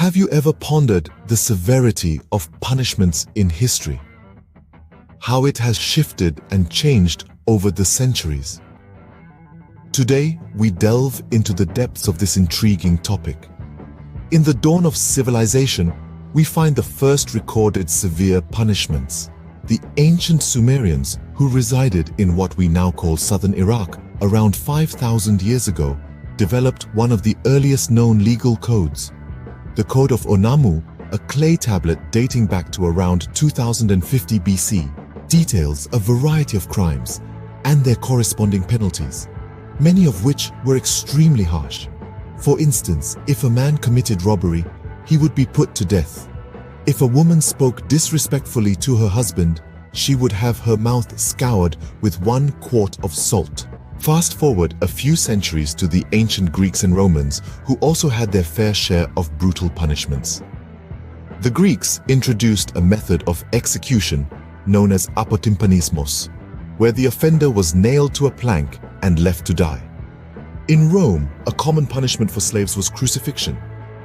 Have you ever pondered the severity of punishments in history? How it has shifted and changed over the centuries? Today, we delve into the depths of this intriguing topic. In the dawn of civilization, we find the first recorded severe punishments. The ancient Sumerians, who resided in what we now call southern Iraq around 5,000 years ago, developed one of the earliest known legal codes. The Code of Onamu, a clay tablet dating back to around 2050 BC, details a variety of crimes and their corresponding penalties, many of which were extremely harsh. For instance, if a man committed robbery, he would be put to death. If a woman spoke disrespectfully to her husband, she would have her mouth scoured with 1 quart of salt. Fast forward a few centuries to the ancient Greeks and Romans, who also had their fair share of brutal punishments. The Greeks introduced a method of execution known as apotympanismos, where the offender was nailed to a plank and left to die. In Rome, a common punishment for slaves was crucifixion,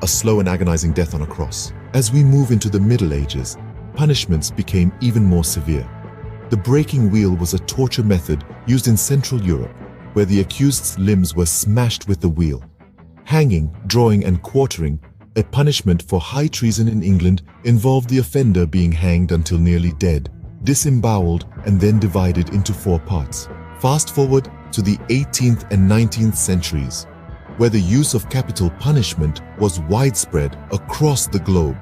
a slow and agonizing death on a cross. As we move into the Middle Ages, punishments became even more severe. The breaking wheel was a torture method used in Central Europe, where the accused's limbs were smashed with the wheel. Hanging, drawing, and quartering, a punishment for high treason in England, involved the offender being hanged until nearly dead, disemboweled, and then divided into 4 parts. Fast forward to the 18th and 19th centuries, where the use of capital punishment was widespread across the globe.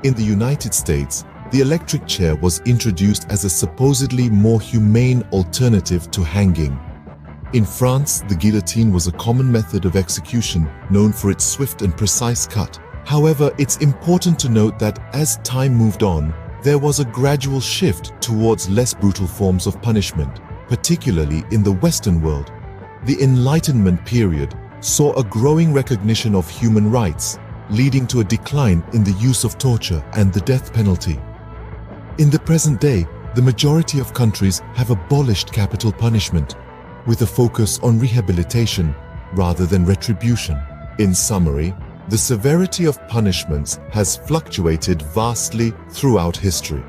In the United States, the electric chair was introduced as a supposedly more humane alternative to hanging. In France, the guillotine was a common method of execution known for its swift and precise cut. However, it's important to note that as time moved on, there was a gradual shift towards less brutal forms of punishment, particularly in the Western world. The Enlightenment period saw a growing recognition of human rights, leading to a decline in the use of torture and the death penalty. In the present day, the majority of countries have abolished capital punishment, with a focus on rehabilitation rather than retribution. In summary, the severity of punishments has fluctuated vastly throughout history,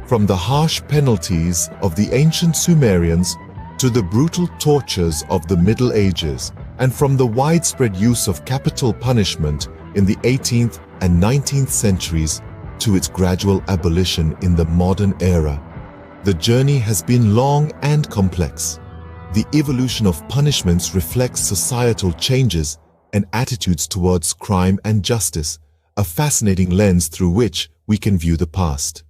from the harsh penalties of the ancient Sumerians to the brutal tortures of the Middle Ages, and from the widespread use of capital punishment in the 18th and 19th centuries to its gradual abolition in the modern era. The journey has been long and complex. The evolution of punishments reflects societal changes and attitudes towards crime and justice, a fascinating lens through which we can view the past.